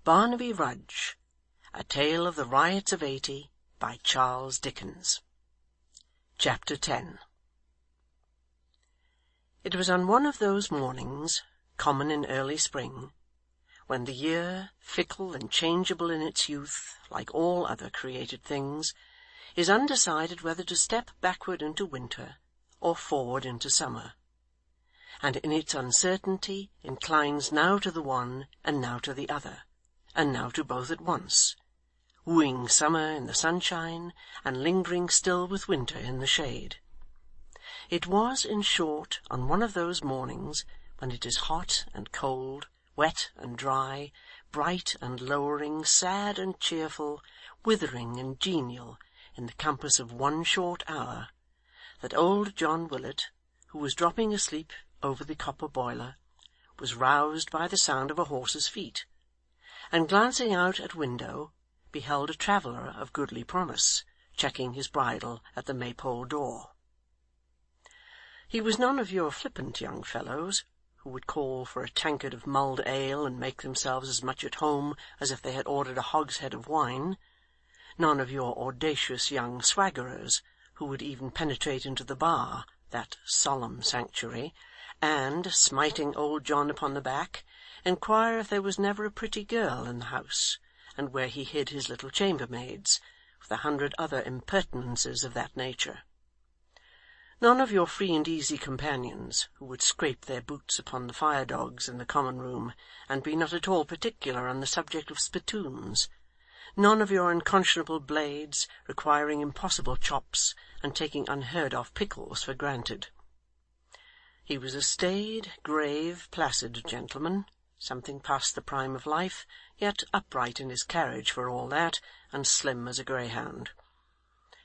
Barnaby Rudge, A Tale of the Riots of '80, by Charles Dickens. Chapter 10. It was on one of those mornings, common in early spring, when the year, fickle and changeable in its youth, like all other created things, is undecided whether to step backward into winter, or forward into summer, and in its uncertainty inclines now to the one, and now to the other, and now to both at once, wooing summer in the sunshine, and lingering still with winter in the shade. It was, in short, on one of those mornings when it is hot and cold, wet and dry, bright and lowering, sad and cheerful, withering and genial, in the compass of one short hour, that old John Willet, who was dropping asleep over the copper boiler, was roused by the sound of a horse's feet, and glancing out at window, beheld a traveller of goodly promise, checking his bridle at the Maypole door. He was none of your flippant young fellows, who would call for a tankard of mulled ale and make themselves as much at home as if they had ordered a hogshead of wine; none of your audacious young swaggerers, who would even penetrate into the bar, that solemn sanctuary, and, smiting old John upon the back, inquire if there was never a pretty girl in the house, and where he hid his little chambermaids, with 100 other impertinences of that nature. None of your free and easy companions, who would scrape their boots upon the fire-dogs in the common room, and be not at all particular on the subject of spittoons. None of your unconscionable blades, requiring impossible chops, and taking unheard-of pickles for granted. He was a staid, grave, placid gentleman, something past the prime of life, yet upright in his carriage for all that, and slim as a greyhound.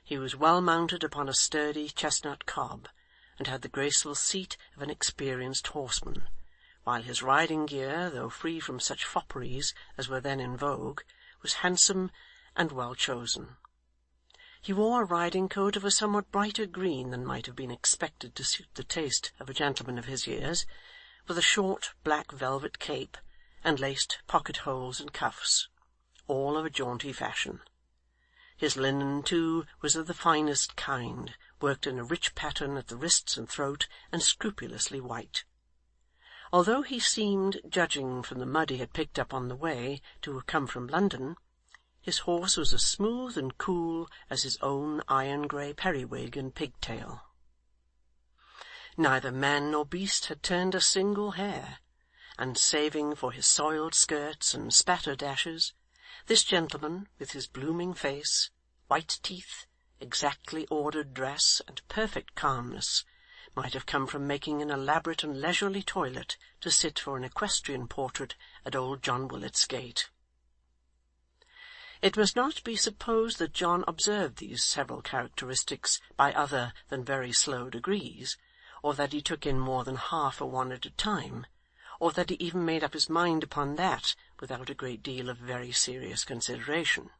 He was well mounted upon a sturdy chestnut cob, and had the graceful seat of an experienced horseman, while his riding gear, though free from such fopperies as were then in vogue, was handsome and well chosen. He wore a riding-coat of a somewhat brighter green than might have been expected to suit the taste of a gentleman of his years, with a short black velvet cape, and laced pocket-holes and cuffs, all of a jaunty fashion. His linen, too, was of the finest kind, worked in a rich pattern at the wrists and throat, and scrupulously white. Although he seemed, judging from the mud he had picked up on the way, to have come from London, his horse was as smooth and cool as his own iron-grey periwig and pigtail. Neither man nor beast had turned a single hair, and saving for his soiled skirts and spatter-dashes, this gentleman, with his blooming face, white teeth, exactly ordered dress, and perfect calmness, might have come from making an elaborate and leisurely toilet to sit for an equestrian portrait at old John Willet's gate. It must not be supposed that John observed these several characteristics by other than very slow degrees, or that he took in more than half a one at a time, or that he even made up his mind upon that without a great deal of very serious consideration.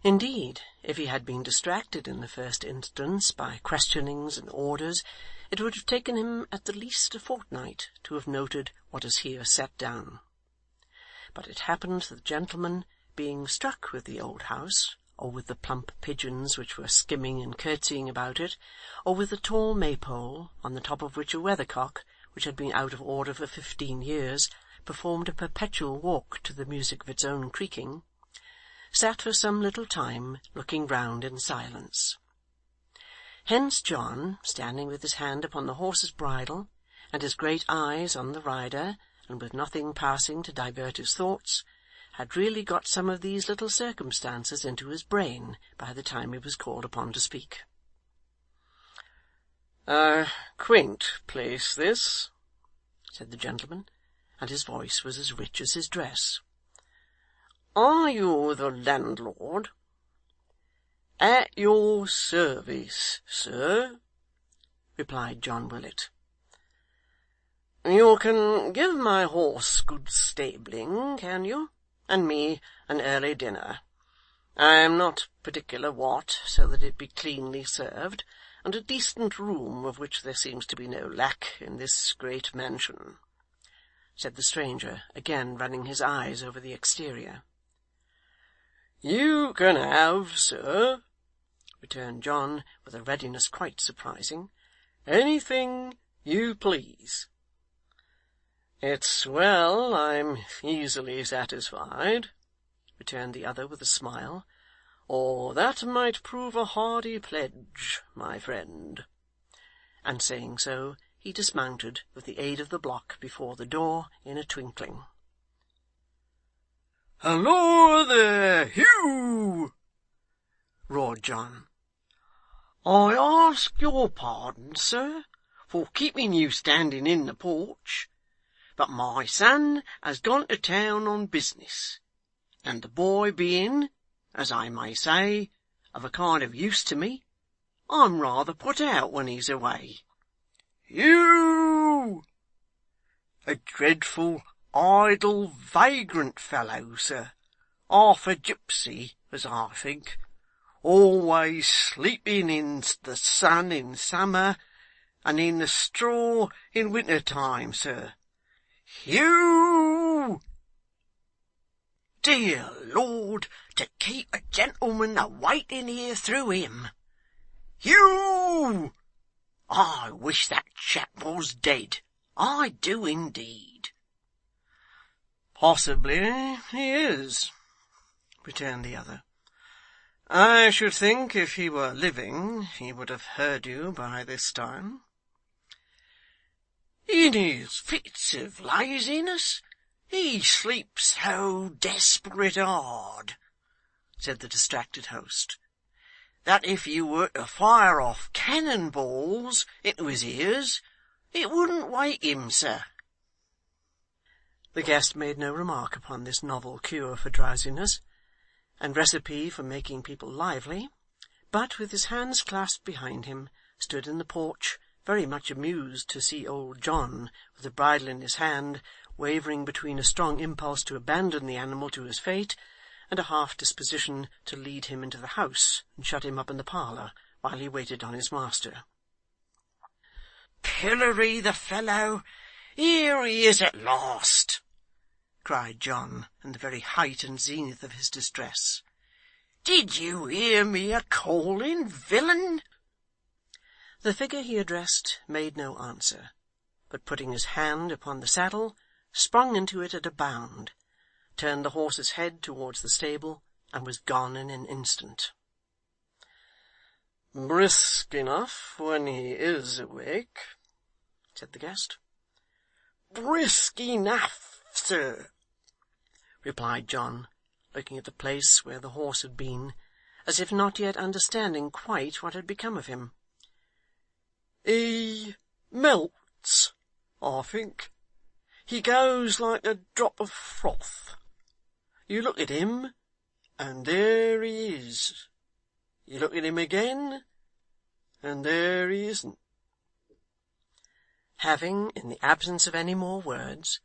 Indeed, if he had been distracted in the first instance by questionings and orders, it would have taken him at the least a fortnight to have noted what is here set down. But it happened that the gentleman, being struck with the old house, or with the plump pigeons which were skimming and curtsying about it, or with the tall maypole, on the top of which a weathercock, which had been out of order for 15 years, performed a perpetual walk to the music of its own creaking, sat for some little time looking round in silence. Hence John, standing with his hand upon the horse's bridle, and his great eyes on the rider, and with nothing passing to divert his thoughts, had really got some of these little circumstances into his brain by the time he was called upon to speak. "A quaint place this," said the gentleman, and his voice was as rich as his dress. "Are you the landlord?" "At your service, sir," replied John Willet. "You can give my horse good stabling, can you, and me an early dinner? I am not particular what, so that it be cleanly served, and a decent room, of which there seems to be no lack in this great mansion." said the stranger, again running his eyes over the exterior. You can have, sir, returned John, with a readiness quite surprising, anything you please. It's well I'm easily satisfied, returned the other with a smile, or that might prove a hardy pledge, my friend. And saying so, he dismounted with the aid of the block before the door in a twinkling. "Halloa there, Hugh!" roared John. "I ask your pardon, sir, for keeping you standing in the porch, but my son has gone to town on business, and the boy being, as I may say, of a kind of use to me, I'm rather put out when he's away. Hugh! A dreadful idle, vagrant fellow, sir, half a gipsy, as I think, always sleeping in the sun in summer, and in the straw in winter time, sir. Hugh! Dear Lord, to keep a gentleman a-waiting here through him! Hugh! I wish that chap was dead. I do indeed." "Possibly he is," returned the other. "I should think if he were living, he would have heard you by this time." "In his fits of laziness, he sleeps so desperate hard," said the distracted host, "that if you were to fire off cannon balls into his ears, it wouldn't wake him, sir." The guest made no remark upon this novel cure for drowsiness, and recipe for making people lively, but, with his hands clasped behind him, stood in the porch, very much amused to see old John, with the bridle in his hand, wavering between a strong impulse to abandon the animal to his fate, and a half disposition to lead him into the house and shut him up in the parlour while he waited on his master. "Pillory the fellow! Here he is at last!" cried John, in the very height and zenith of his distress. "Did you hear me a-calling, villain?" The figure he addressed made no answer, but putting his hand upon the saddle, sprung into it at a bound, turned the horse's head towards the stable, and was gone in an instant. "Brisk enough when he is awake," said the guest. "Brisk enough, sir," replied John, looking at the place where the horse had been, as if not yet understanding quite what had become of him. "He melts, I think. He goes like a drop of froth. You look at him, and there he is. You look at him again, and there he isn't." Having, in the absence of any more words,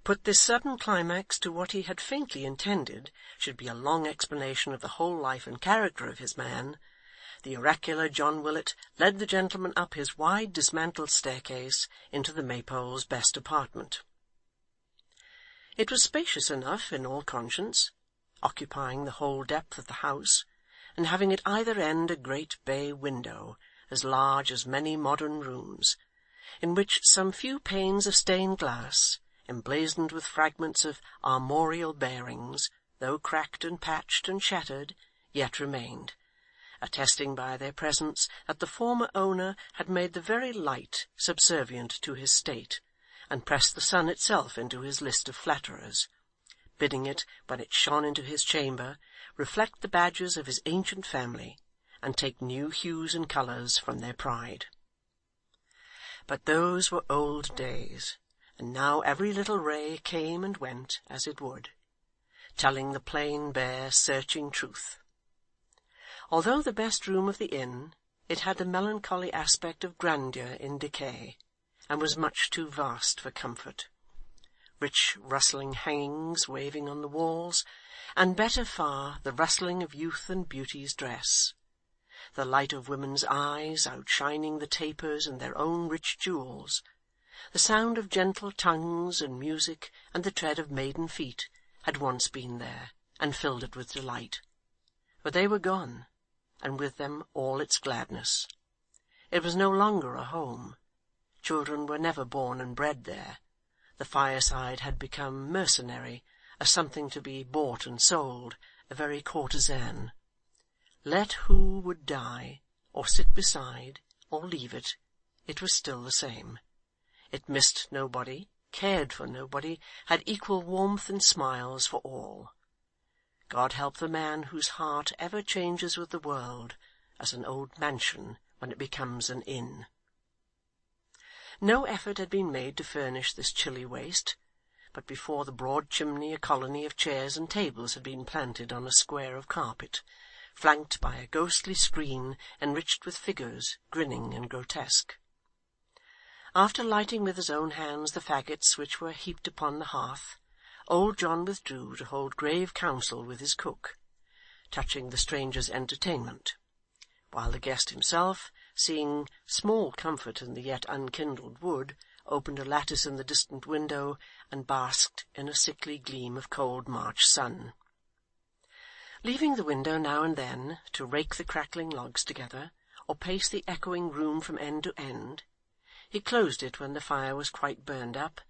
put this sudden climax to what he had faintly intended should be a long explanation of the whole life and character of his man, the oracular John Willet led the gentleman up his wide dismantled staircase into the Maypole's best apartment. It was spacious enough in all conscience, occupying the whole depth of the house, and having at either end a great bay window, as large as many modern rooms, in which some few panes of stained glass, emblazoned with fragments of armorial bearings, though cracked and patched and shattered, yet remained, attesting by their presence that the former owner had made the very light subservient to his state, and pressed the sun itself into his list of flatterers, bidding it, when it shone into his chamber, reflect the badges of his ancient family, and take new hues and colours from their pride. But those were old days, and now every little ray came and went as it would, telling the plain, bare, searching truth. Although the best room of the inn, it had the melancholy aspect of grandeur in decay, and was much too vast for comfort. Rich rustling hangings waving on the walls, and better far the rustling of youth and beauty's dress, the light of women's eyes outshining the tapers and their own rich jewels, The sound of gentle tongues and music, and the tread of maiden feet, had once been there, and filled it with delight. But they were gone, and with them all its gladness. It was no longer a home. Children were never born and bred there. The fireside had become mercenary, a something to be bought and sold, a very courtesan. Let who would die, or sit beside, or leave it, it was still the same. It missed nobody, cared for nobody, had equal warmth and smiles for all. God help the man whose heart ever changes with the world, as an old mansion when it becomes an inn. No effort had been made to furnish this chilly waste, but before the broad chimney a colony of chairs and tables had been planted on a square of carpet, flanked by a ghostly screen enriched with figures, grinning and grotesque. After lighting with his own hands the faggots which were heaped upon the hearth, old John withdrew to hold grave counsel with his cook, touching the stranger's entertainment, while the guest himself, seeing small comfort in the yet unkindled wood, opened a lattice in the distant window, and basked in a sickly gleam of cold March sun. Leaving the window now and then, to rake the crackling logs together, or pace the echoing room from end to end, he closed it when the fire was quite burned up,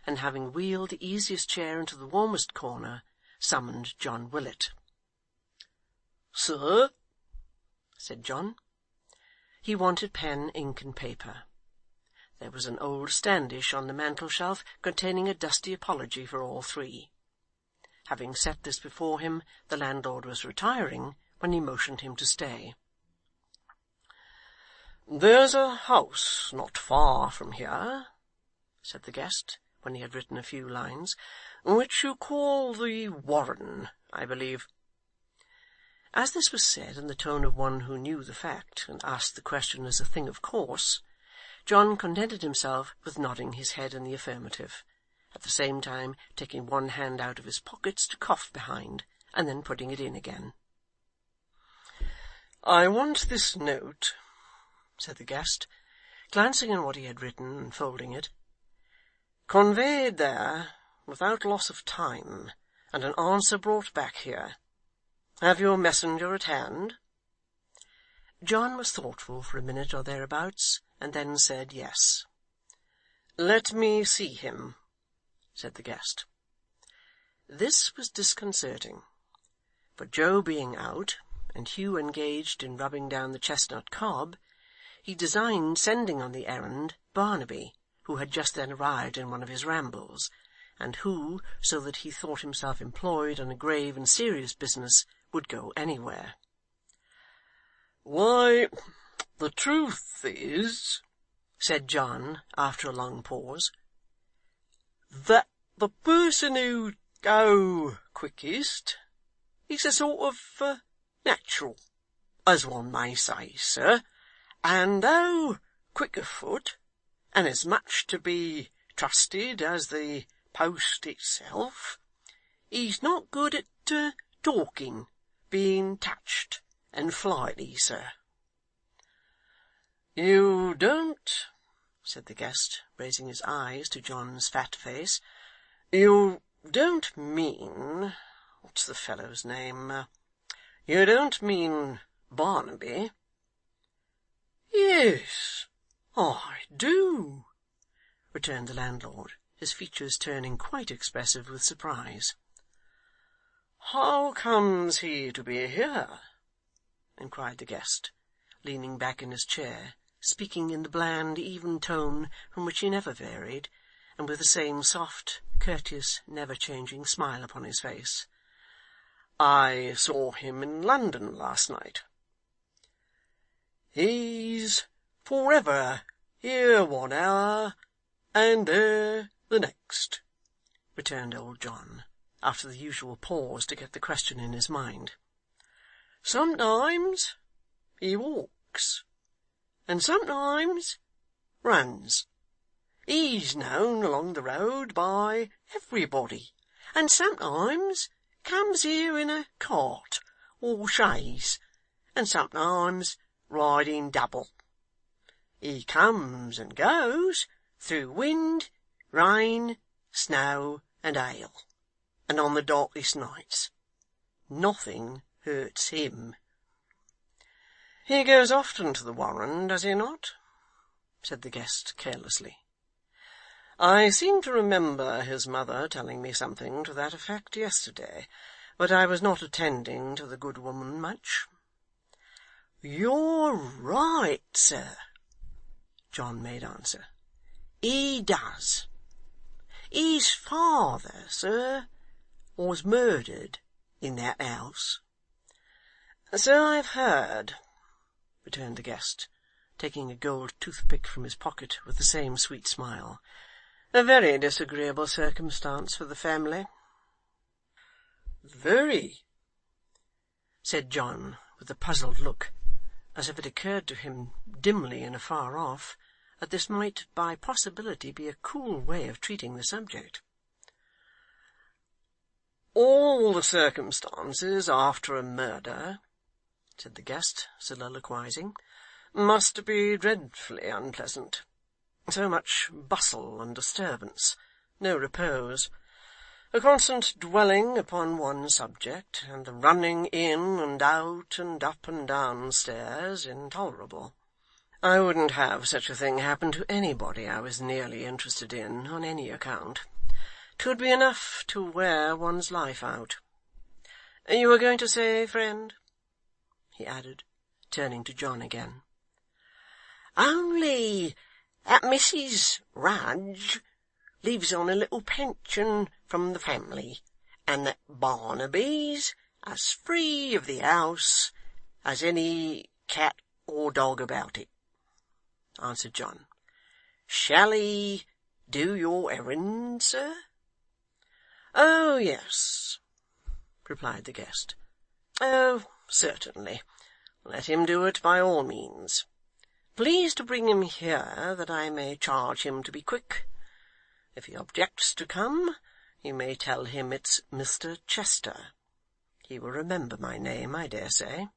and having wheeled the easiest chair into the warmest corner, summoned John Willet. "Sir?" said John. He wanted pen, ink, and paper. There was an old standish on the mantel-shelf containing a dusty apology for all three. Having set this before him, the landlord was retiring, when he motioned him to stay. "There's a house not far from here," said the guest, when he had written a few lines, "which you call the Warren, I believe." As this was said in the tone of one who knew the fact, and asked the question as a thing of course, John contented himself with nodding his head in the affirmative, at the same time taking one hand out of his pockets to cough behind, and then putting it in again. "I want this note," said the guest, glancing at what he had written and folding it, "conveyed there without loss of time, and an answer brought back here. Have you a messenger at hand?" John was thoughtful for a minute or thereabouts, and then said yes. "Let me see him," said the guest. This was disconcerting, for Joe being out, and Hugh engaged in rubbing down the chestnut cob, he designed sending on the errand Barnaby, who had just then arrived in one of his rambles, and who, so that he thought himself employed on a grave and serious business, would go anywhere. "Why, the truth is," said John, after a long pause, "that the person who'd go quickest is a sort of natural, as one may say, sir, and though quick of foot, and as much to be trusted as the post itself, he's not good at talking, being touched and flighty, sir." "You don't," said the guest, raising his eyes to John's fat face, "you don't mean what's the fellow's name? You don't mean Barnaby?" "Yes, I do," returned the landlord, his features turning quite expressive with surprise. "How comes he to be here?" inquired the guest, leaning back in his chair, speaking in the bland, even tone from which he never varied, and with the same soft, courteous, never-changing smile upon his face. "I saw him in London last night." "He's for ever here 1 hour, and there the next," returned old John, after the usual pause to get the question in his mind. "Sometimes he walks, and sometimes runs. He's known along the road by everybody, and sometimes comes here in a cart or chaise, and sometimes riding double. He comes and goes through wind, rain, snow, and hail, and on the darkest nights. Nothing hurts him.' 'He goes often to the Warren, does he not?' said the guest carelessly. 'I seem to remember his mother telling me something to that effect yesterday, but I was not attending to the good woman much.' 'You're right, sir,' John made answer. 'He does. His father, sir, was murdered in that house.' 'So I've heard,' returned the guest, taking a gold toothpick from his pocket with the same sweet smile. 'A very disagreeable circumstance for the family.' 'Very,' said John, with a puzzled look, as if it occurred to him dimly and afar off that this might by possibility be a cool way of treating the subject. 'All the circumstances after a murder,' said the guest, soliloquizing, 'must be dreadfully unpleasant. So much bustle and disturbance, no repose, a constant dwelling upon one subject, and the running in and out and up and down stairs intolerable. I wouldn't have such a thing happen to anybody I was nearly interested in, on any account. 'Twould be enough to wear one's life out. You were going to say, friend?' he added, turning to John again. 'Only that Mrs Rudge lives on a little pension from the family, and that Barnaby's as free of the house as any cat or dog about it,' answered John. 'Shall he do your errand, sir?' 'Oh, yes,' replied the guest. 'Oh, certainly. Let him do it by all means. Please to bring him here, that I may charge him to be quick. If he objects to come, you may tell him it's Mr Chester. He will remember my name, I dare say.'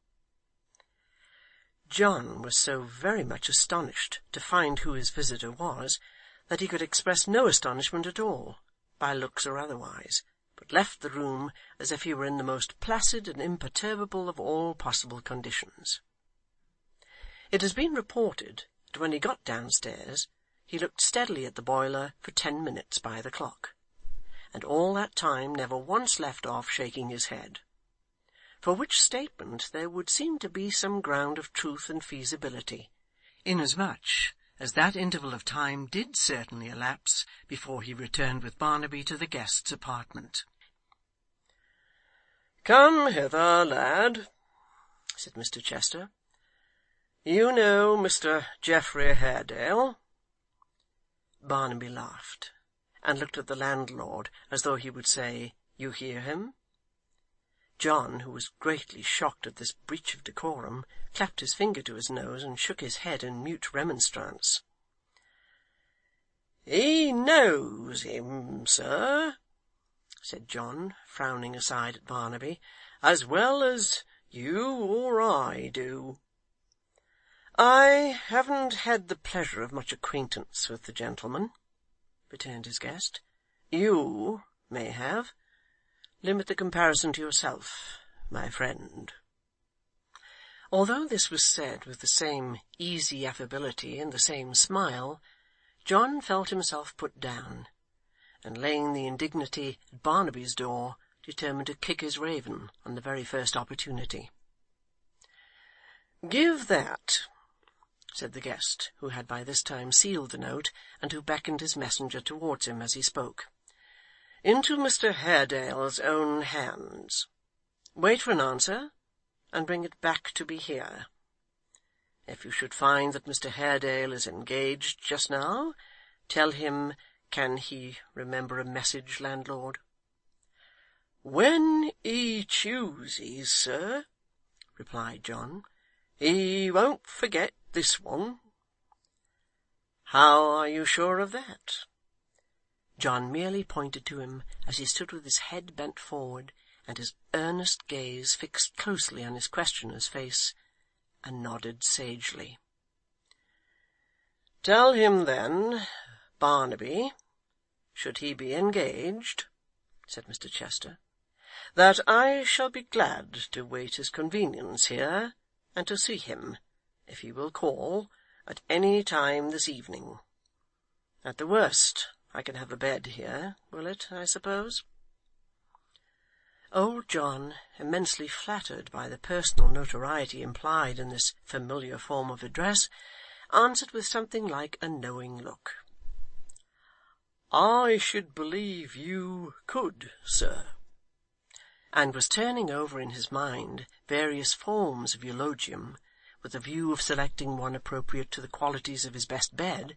John was so very much astonished to find who his visitor was, that he could express no astonishment at all, by looks or otherwise, but left the room as if he were in the most placid and imperturbable of all possible conditions. It has been reported that when he got downstairs, he looked steadily at the boiler for 10 minutes by the clock, and all that time never once left off shaking his head, for which statement there would seem to be some ground of truth and feasibility, inasmuch as that interval of time did certainly elapse before he returned with Barnaby to the guest's apartment. 'Come hither, lad,' said Mr Chester. 'You know Mr Geoffrey Haredale?' Barnaby laughed, and looked at the landlord as though he would say, 'You hear him?' John, who was greatly shocked at this breach of decorum, clapped his finger to his nose, and shook his head in mute remonstrance. 'He knows him, sir,' said John, frowning aside at Barnaby, 'as well as you or I do.' 'I haven't had the pleasure of much acquaintance with the gentleman,' returned his guest. 'You may have. Limit the comparison to yourself, my friend.' Although this was said with the same easy affability and the same smile, John felt himself put down, and laying the indignity at Barnaby's door, determined to kick his raven on the very first opportunity. 'Give that,' said the guest, who had by this time sealed the note, and who beckoned his messenger towards him as he spoke, 'into Mr Haredale's own hands. Wait for an answer, and bring it back to me here. If you should find that Mr Haredale is engaged just now, tell him, can he remember a message, landlord?' 'When he chooses, sir,' replied John. 'He won't forget this one.' 'How are you sure of that?' John merely pointed to him as he stood with his head bent forward, and his earnest gaze fixed closely on his questioner's face, and nodded sagely. 'Tell him, then, Barnaby, should he be engaged,' said Mr Chester, "that I shall be glad to wait his convenience here, and to see him, if he will call, at any time this evening. At the worst, I can have a bed here, Willet, I suppose?" Old John, immensely flattered by the personal notoriety implied in this familiar form of address, answered with something like a knowing look. "I should believe you could, sir," and was turning over in his mind various forms of eulogium, with a view of selecting one appropriate to the qualities of his best bed,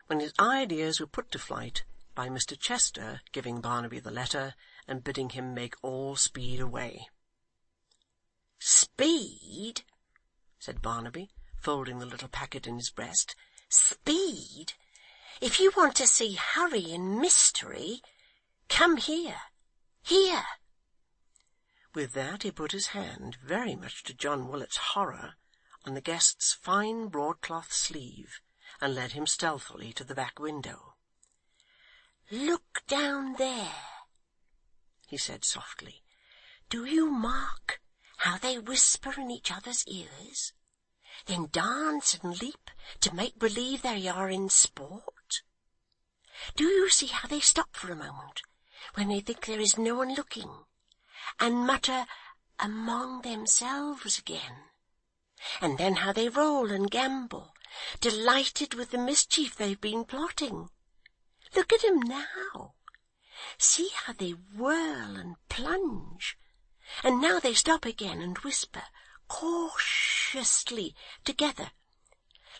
when his ideas were put to flight by Mr Chester giving Barnaby the letter, and bidding him make all speed away. "Speed!" said Barnaby, folding the little packet in his breast. "Speed! If you want to see hurry and mystery, come here. Here!" With that he put his hand, very much to John Willet's horror, on the guest's fine broadcloth sleeve, and led him stealthily to the back window. "Look down there," he said softly. "Do you mark how they whisper in each other's ears, then dance and leap to make believe they are in sport? Do you see how they stop for a moment, when they think there is no one looking, and mutter among themselves again? And then how they roll and gambol, delighted with the mischief they've been plotting? Look at 'em now. See how they whirl and plunge, and now they stop again and whisper cautiously together,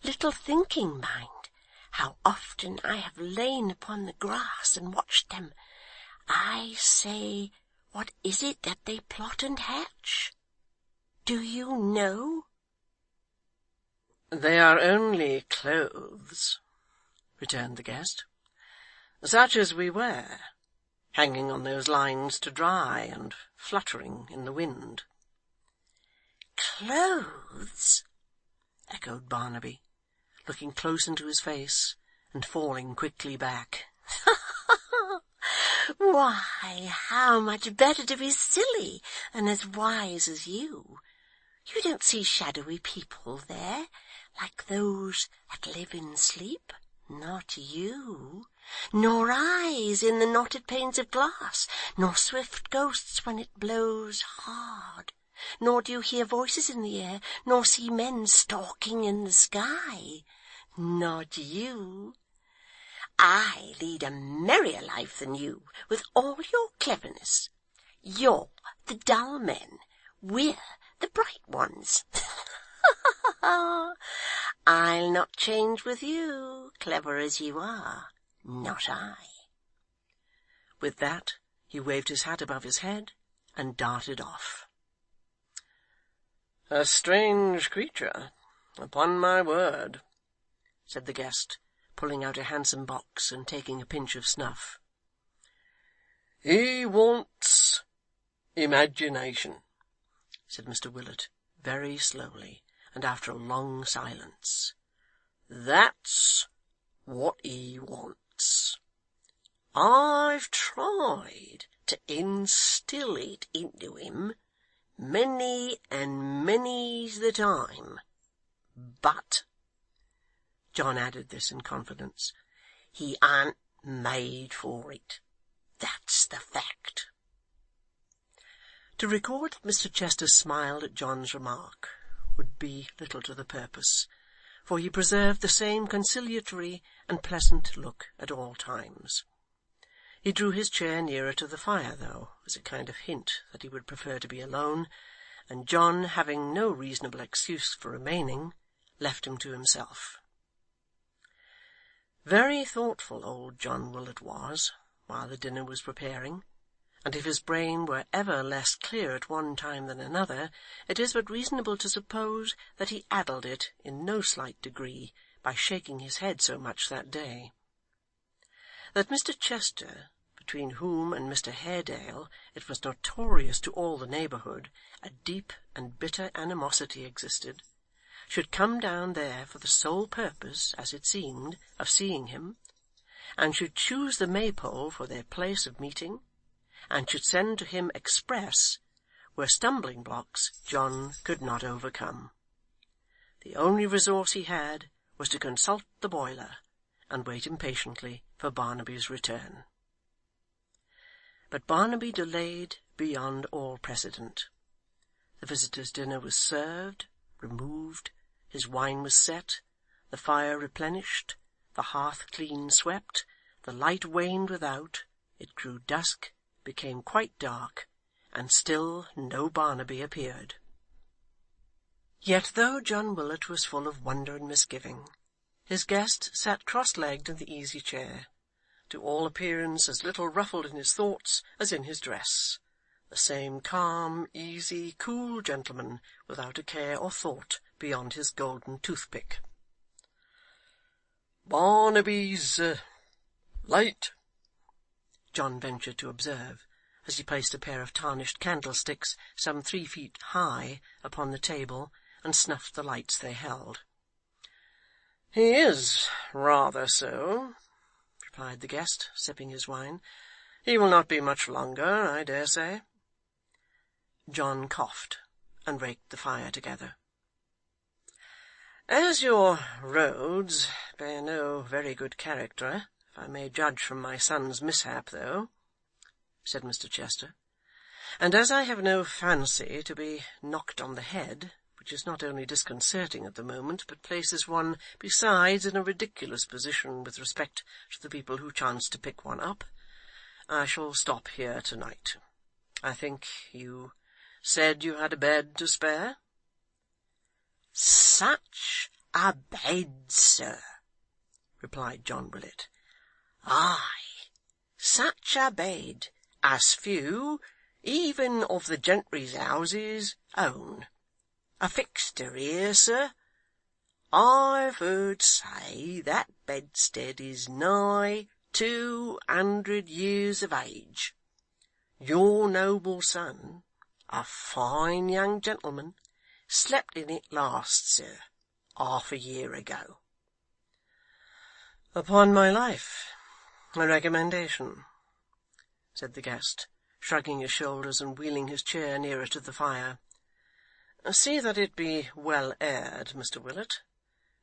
little thinking, mind, how often I have lain upon the grass and watched them. I say, what is it that they plot and hatch? Do you know?" "They are only clothes," returned the guest, "such as we wear, hanging on those lines to dry, and fluttering in the wind." "Clothes!" echoed Barnaby, looking close into his face, and falling quickly back. "Why, how much better to be silly than as wise as you. You don't see shadowy people there, like those that live in sleep. Not you. Nor eyes in the knotted panes of glass, nor swift ghosts when it blows hard. Nor do you hear voices in the air, nor see men stalking in the sky. Not you. I lead a merrier life than you, with all your cleverness. You're the dull men, we're the bright ones. I'll not change with you, clever as you are. Not I." With that he waved his hat above his head, and darted off. "A strange creature, upon my word," said the guest, pulling out a handsome box, and taking a pinch of snuff. "He wants imagination," said Mr Willet, very slowly, and after a long silence. "That's what he wants. I've tried to instil it into him many and many's the time, but," John added this in confidence, "he ain't made for it. That's the fact." To record that Mr Chester smiled at John's remark would be little to the purpose, for he preserved the same conciliatory and pleasant look at all times. He drew his chair nearer to the fire, though, as a kind of hint that he would prefer to be alone, and John, having no reasonable excuse for remaining, left him to himself. Very thoughtful old John Willet was, while the dinner was preparing, and if his brain were ever less clear at one time than another, it is but reasonable to suppose that he addled it in no slight degree by shaking his head so much that day. That Mr Chester, between whom and Mr Haredale it was notorious to all the neighbourhood a deep and bitter animosity existed, should come down there for the sole purpose, as it seemed, of seeing him, and should choose the Maypole for their place of meeting, and should send to him express, were stumbling blocks John could not overcome. The only resource he had was to consult the boiler, and wait impatiently for Barnaby's return. But Barnaby delayed beyond all precedent. The visitor's dinner was served, removed, his wine was set, the fire replenished, the hearth clean swept, the light waned without, it grew dusk, became quite dark, and still no Barnaby appeared. Yet though John Willet was full of wonder and misgiving, his guest sat cross-legged in the easy-chair, to all appearance as little ruffled in his thoughts as in his dress, the same calm, easy, cool gentleman, without a care or thought beyond his golden toothpick. "Barnaby's late," John ventured to observe, as he placed a pair of tarnished candlesticks some 3 feet high upon the table, and snuffed the lights they held. "He is rather so," replied the guest, sipping his wine. "He will not be much longer, I dare say." John coughed, and raked the fire together. "As your roads bear no very good character, if I may judge from my son's mishap, though," said Mr. Chester, "and as I have no fancy to be knocked on the head, which is not only disconcerting at the moment, but places one besides in a ridiculous position with respect to the people who chance to pick one up, I shall stop here to-night. I think you said you had a bed to spare?" "Such a bed, sir," replied John Willet. "Aye, such a bed as few, even of the gentry's houses, own. A fixter here, sir. I've heard say that bedstead is nigh 200 years of age. Your noble son, a fine young gentleman, slept in it last, sir, half a year ago." "Upon my life, a recommendation," said the guest, shrugging his shoulders and wheeling his chair nearer to the fire. "See that it be well aired, Mr. Willet,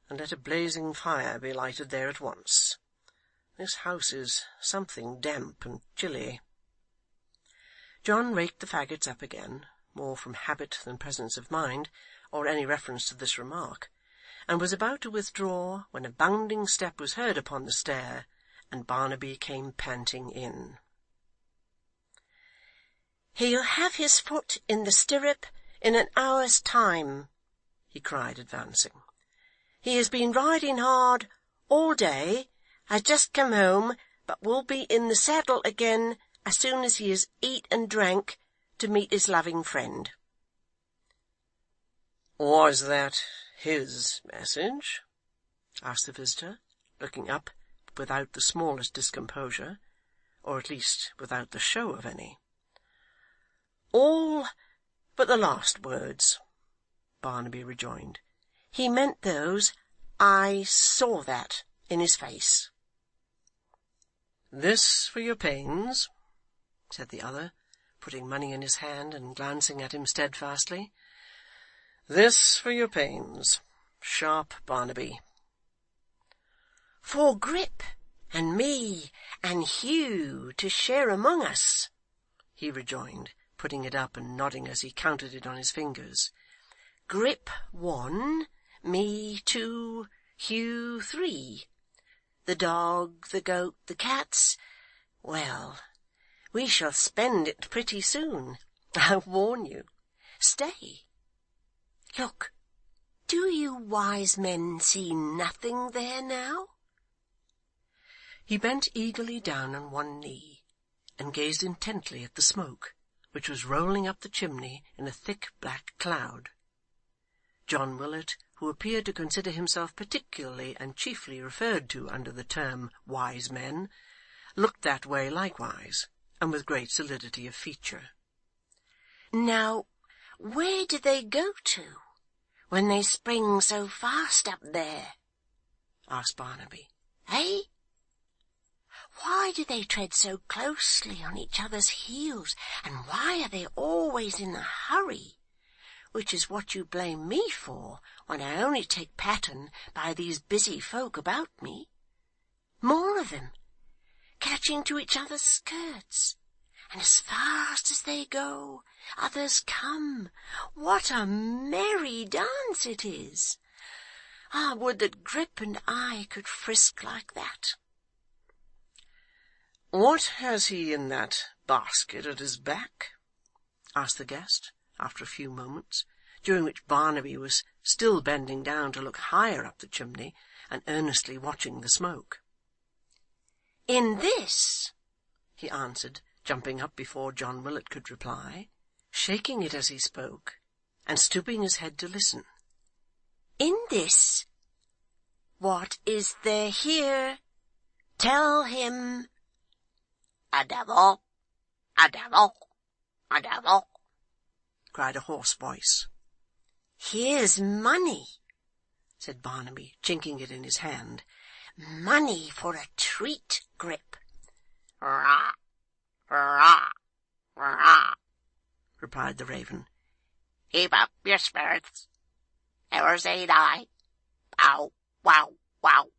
and let a blazing fire be lighted there at once. This house is something damp and chilly." John raked the faggots up again, more from habit than presence of mind, or any reference to this remark, and was about to withdraw when a bounding step was heard upon the stair, and Barnaby came panting in. "He'll have his foot in the stirrup in an hour's time," he cried, advancing. "He has been riding hard all day, has just come home, but will be in the saddle again as soon as he has eat and drank, to meet his loving friend." "Was that his message?" asked the visitor, looking up without the smallest discomposure, or at least without the show of any. "All but the last words," Barnaby rejoined. "He meant those. I saw that in his face." "This for your pains?" said the other, putting money in his hand and glancing at him steadfastly. "This for your pains, sharp Barnaby." "For Grip, and me, and Hugh to share among us," he rejoined, putting it up and nodding as he counted it on his fingers. "Grip 1, me 2, Hugh 3. The dog, the goat, the cats. Well, we shall spend it pretty soon, I warn you. Stay. Look, do you wise men see nothing there now?" He bent eagerly down on one knee, and gazed intently at the smoke, which was rolling up the chimney in a thick black cloud. John Willet, who appeared to consider himself particularly and chiefly referred to under the term wise men, looked that way likewise, and with great solidity of feature. "Now, where do they go to, when they spring so fast up there?" asked Barnaby. "Eh?" Why do they tread so closely on each other's heels, and why are they always in a hurry? Which is what you blame me for, when I only take pattern by these busy folk about me. More of them, catching to each other's skirts, and as fast as they go, others come. What a merry dance it is! Ah, would that Grip and I could frisk like that. "What has he in that basket at his back?" asked the guest, after a few moments, during which Barnaby was still bending down to look higher up the chimney, and earnestly watching the smoke. "In this," he answered, jumping up before John Willet could reply, shaking it as he spoke, and stooping his head to listen. "In this. What is there here? Tell him." "A devil, a devil, a devil," cried a hoarse voice. "Here's money," said Barnaby, chinking it in his hand. "Money for a treat, Grip." "Rah, rah, rah," replied the raven. "Keep up your spirits. Never say die. Bow, wow, wow."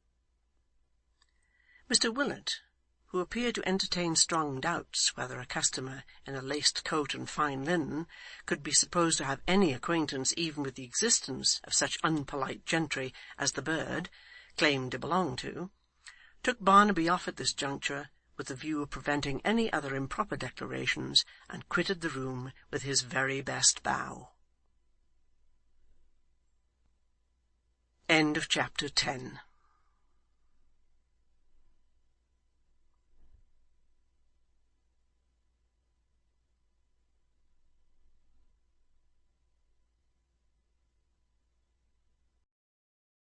Mr Willet, who appeared to entertain strong doubts whether a customer in a laced coat and fine linen could be supposed to have any acquaintance even with the existence of such unpolite gentry as the bird claimed to belong to, took Barnaby off at this juncture with the view of preventing any other improper declarations, and quitted the room with his very best bow. End of chapter 10.